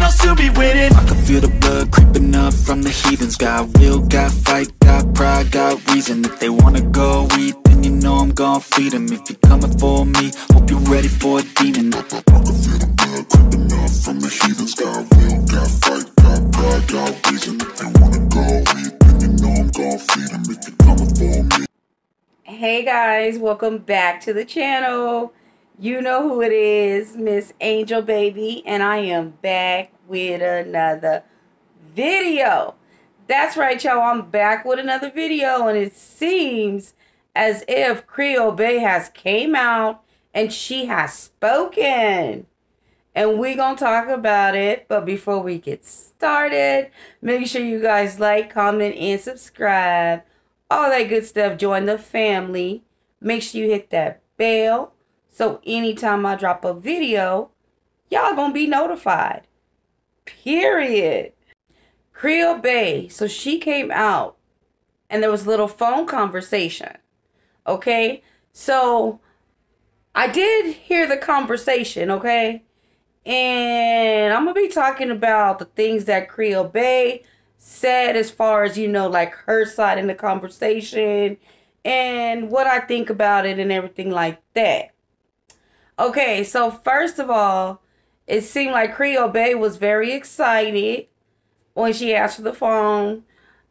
else to be winning. I can feel the blood creeping up from the heathens. Got will, got fight, got pride, got reason. If they wanna go eat, then you know I'm gon' feed them. If you're coming for me, hope you're ready for a demon. I can feel the blood creeping up from the heathens. Got will, got fight, got pride, got reason. If they wanna go eat, then you know I'm gon' feed them. If you're coming for me. Hey guys, welcome back to the channel. You know who it is, Miss Angel Baby, and I am back with another video. That's right, y'all, I'm back with another video, and it seems as if Creole Bea has came out and she has spoken. And we're going to talk about it, but before we get started, make sure you guys like, comment, and subscribe. All that good stuff. Join the family. Make sure you hit that bell so anytime I drop a video, y'all gonna be notified. Period. Creole Bea. So she came out and there was a little phone conversation. Okay? So I did hear the conversation, okay? And I'm gonna be talking about the things that Creole Bea said as far as, you know, like her side in the conversation and what I think about it and everything like that. Okay, so first of all, it seemed like Creole Bea was very excited when she asked for the phone.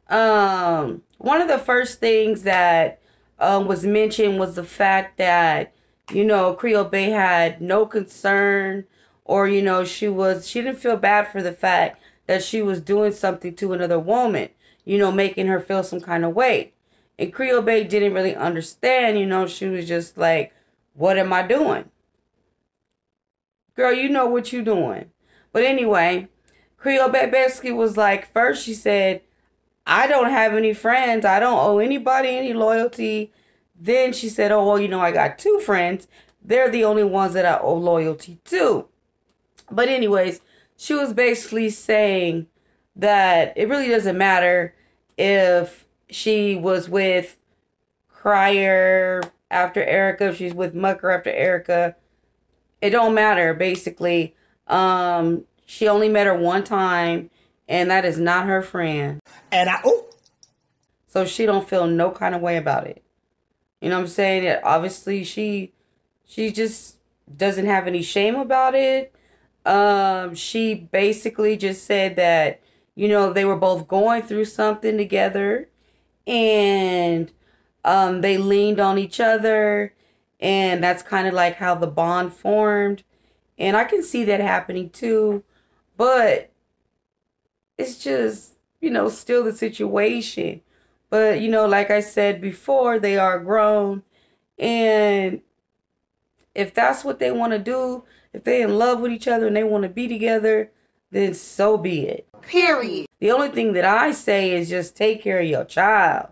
One of the first things that was mentioned was the fact that, you know, Creole Bea had no concern, or, you know, she didn't feel bad for the fact that she was doing something to another woman, you know, making her feel some kind of way. And Creole Bea didn't really understand, you know, she was just like, what am I doing? Girl, you know what you're doing. But anyway, Creole Bea basically was like, first she said, I don't have any friends. I don't owe anybody any loyalty. Then she said, oh, well, you know, I got two friends. They're the only ones that I owe loyalty to. But anyways, she was basically saying that it really doesn't matter if she was with Crier after Erica, if she's with Mucker after Erica. It don't matter, basically. She only met her one time, and that is not her friend. So she don't feel no kind of way about it. You know what I'm saying? That obviously she just doesn't have any shame about it. She basically just said that, you know, they were both going through something together, and they leaned on each other, and that's kind of like how the bond formed. And I can see that happening too, but it's just, you know, still the situation. But, you know, like I said before, they are grown, and if that's what they want to do, if they're in love with each other and they want to be together, then so be it. Period. The only thing that I say is just take care of your child.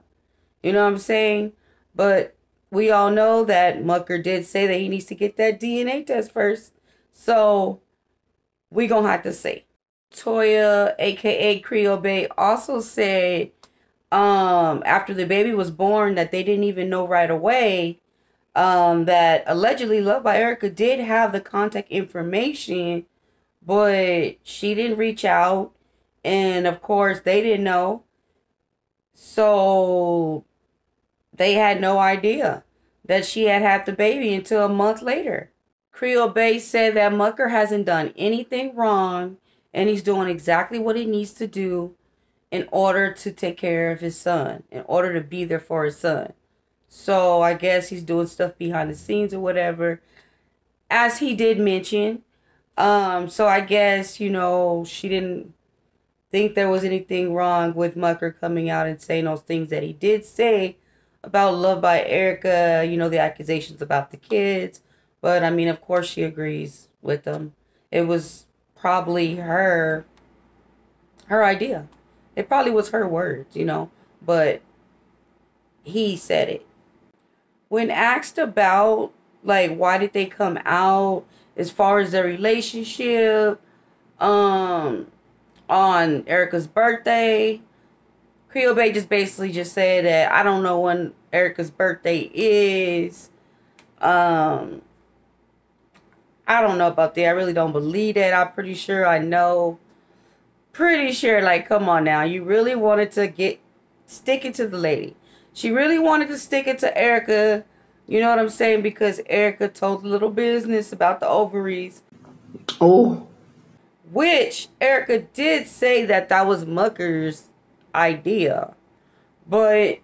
You know what I'm saying? But we all know that Mucker did say that he needs to get that DNA test first. So we gonna have to see. Toya, aka Creole Bea, also said after the baby was born that they didn't even know right away that allegedly Love by Erica did have the contact information, but she didn't reach out, and of course they didn't know, so they had no idea that she had the baby until a month later. Creole Bea said that Mucker hasn't done anything wrong, and he's doing exactly what he needs to do in order to take care of his son, in order to be there for his son. So I guess he's doing stuff behind the scenes or whatever, as he did mention. So I guess, you know, she didn't think there was anything wrong with Mucker coming out and saying those things that he did say about Love by Erica, you know, the accusations about the kids. But I mean, of course she agrees with them. It was probably her idea. It probably was her words, you know, but he said it. When asked about, like, why did they come out as far as their relationship on Erica's birthday, Creole Bea just basically just said that I don't know when Erica's birthday is. I don't know about that. I really don't believe that. I'm pretty sure I know pretty sure, like, come on now, you really wanted to stick it to the lady. She really wanted to stick it to Erica. You know what I'm saying? Because Erica told a little business about the ovaries. Oh. Which Erica did say that that was Mucker's idea. But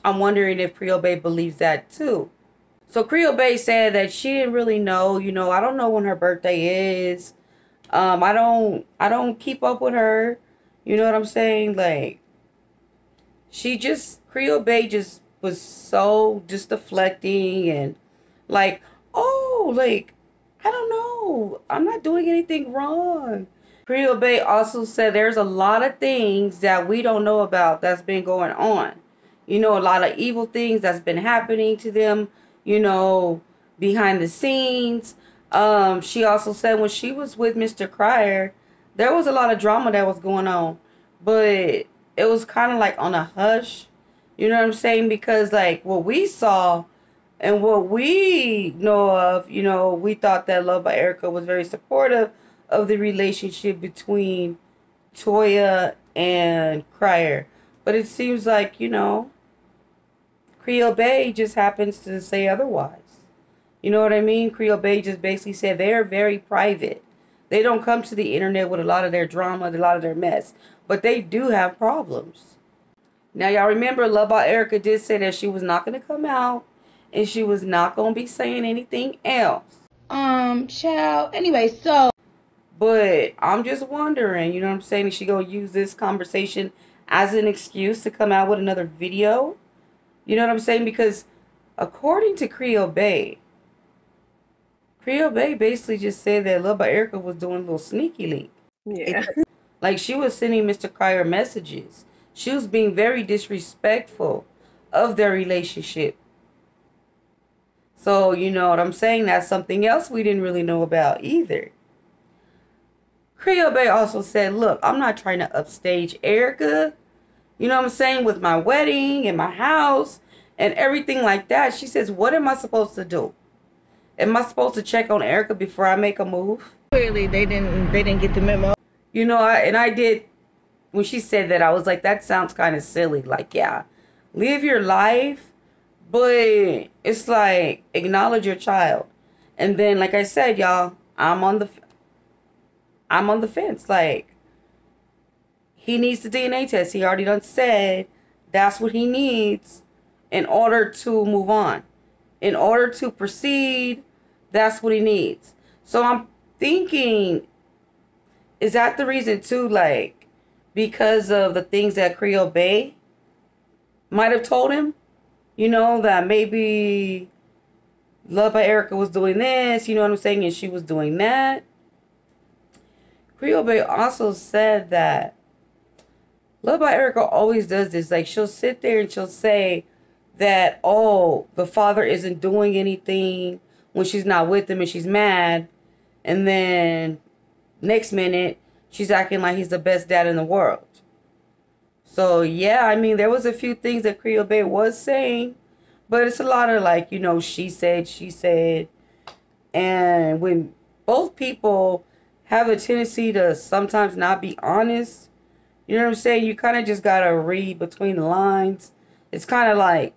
I'm wondering if Creole Bea believes that too. So Creole Bea said that she didn't really know. You know, I don't know when her birthday is. I don't keep up with her. You know what I'm saying? Like, Creole Bea just was so just deflecting and like, oh, like, I don't know. I'm not doing anything wrong. Creole Bea also said there's a lot of things that we don't know about that's been going on. You know, a lot of evil things that's been happening to them, you know, behind the scenes. She also said when she was with Mr. Crier, there was a lot of drama that was going on. But it was kind of like on a hush. You know what I'm saying? Because like what we saw and what we know of, you know, we thought that Love by Erica was very supportive of the relationship between Toya and Crier. But it seems like, you know, Creole Bea just happens to say otherwise. You know what I mean? Creole Bea just basically said they're very private. They don't come to the internet with a lot of their drama, a lot of their mess. But they do have problems. Now, y'all remember Love by Erica did say that she was not going to come out. And she was not going to be saying anything else. Child. Anyway, so. But I'm just wondering, you know what I'm saying? Is she going to use this conversation as an excuse to come out with another video? You know what I'm saying? Because according to Creole Bea basically just said that Love by Erica was doing a little sneaky link. Yeah. Like she was sending Mr. Crier messages. She was being very disrespectful of their relationship. So, you know what I'm saying? That's something else we didn't really know about either. Creole Bea also said, look, I'm not trying to upstage Erica. You know what I'm saying? With my wedding and my house and everything like that. She says, what am I supposed to do? Am I supposed to check on Erica before I make a move? Clearly, they didn't get the memo. You know, I did. When she said that, I was like, that sounds kind of silly. Like, yeah, live your life. But it's like, acknowledge your child. And then, like I said, y'all, I'm on the fence. Like, he needs the DNA test. He already done said that's what he needs in order to move on. In order to proceed, that's what he needs. So I'm thinking, is that the reason too? Like, because of the things that Creole Bea might have told him? You know, that maybe Love by Erica was doing this, you know what I'm saying? And she was doing that. Creole Bea also said that Love by Erica always does this. Like, she'll sit there and she'll say that, oh, the father isn't doing anything when she's not with him and she's mad. And then next minute, she's acting like he's the best dad in the world. So, yeah, I mean, there was a few things that Creole Bea was saying. But it's a lot of, like, you know, she said. And when both people have a tendency to sometimes not be honest, you know what I'm saying? You kind of just got to read between the lines. It's kind of like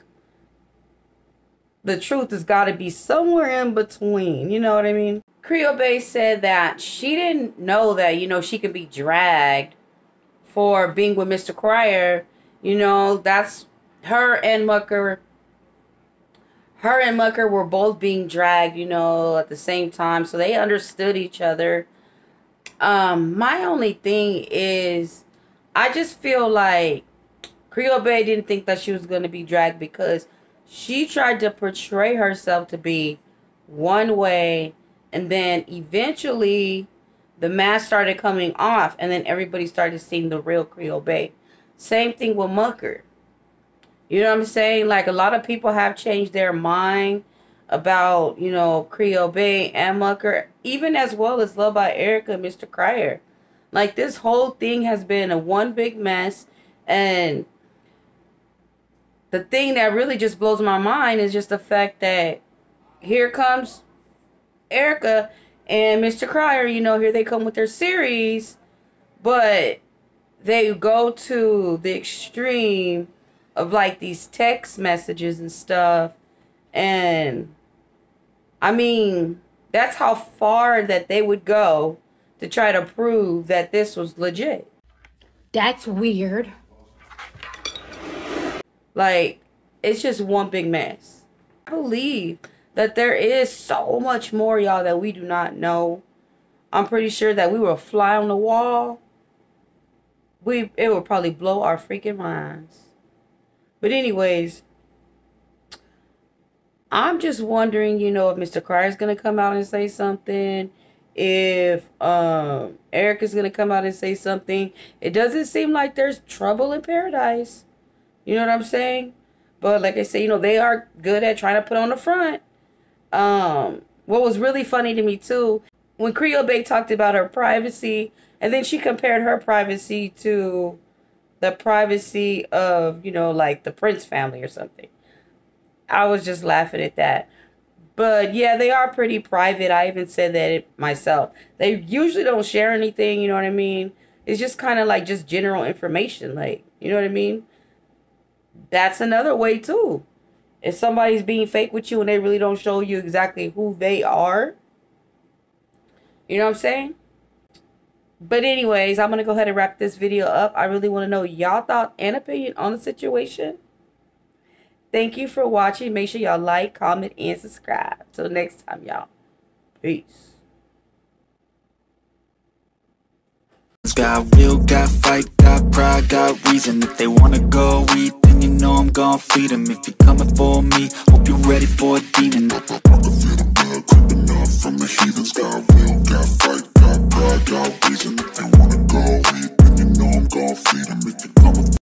the truth has got to be somewhere in between. You know what I mean? Creole Bea said that she didn't know that, you know, she could be dragged for being with Mr. Crier. You know, that's her and Mucker. Her and Mucker were both being dragged, you know, at the same time. So they understood each other. My only thing is, I just feel like Creole Bea didn't think that she was going to be dragged because she tried to portray herself to be one way. And then eventually the mask started coming off. And then everybody started seeing the real Creole Bea. Same thing with Mucker. You know what I'm saying? Like, a lot of people have changed their mind about, you know, Creole Bea and Mucker, even as well as Love by Erica and Mr. Crier. Like, this whole thing has been a one big mess. And the thing that really just blows my mind is just the fact that here comes Erica and Mr. Crier, you know, here they come with their series. But they go to the extreme of like these text messages and stuff. And I mean, that's how far that they would go to try to prove that this was legit. That's weird. Like, it's just one big mess. I believe that there is so much more, y'all, that we do not know. I'm pretty sure that we will fly on the wall. It would probably blow our freaking minds. But anyways, I'm just wondering, you know, if Mr. Crier's going to come out and say something. If Eric is going to come out and say something. It doesn't seem like there's trouble in paradise. You know what I'm saying? But like I say, you know, they are good at trying to put on the front. What was really funny to me, too, when Creole Bea talked about her privacy, and then she compared her privacy to the privacy of, you know, like the Prince family or something. I was just laughing at that. But yeah, they are pretty private. I even said that myself. They usually don't share anything, you know what I mean? It's just kind of like just general information, like, you know what I mean? That's another way too. If somebody's being fake with you and they really don't show you exactly who they are, you know what I'm saying? But anyways, I'm going to go ahead and wrap this video up. I really want to know y'all thought and opinion on the situation. Thank you for watching. Make sure y'all like, comment, and subscribe. Till next time, y'all. Peace. Got will, got fight, got pride, got reason. If they wanna go eat, then you know I'm gon' feed them. If you're coming for me, hope you're ready for a demon. I can feel the blood creeping up from the heathens. Got will.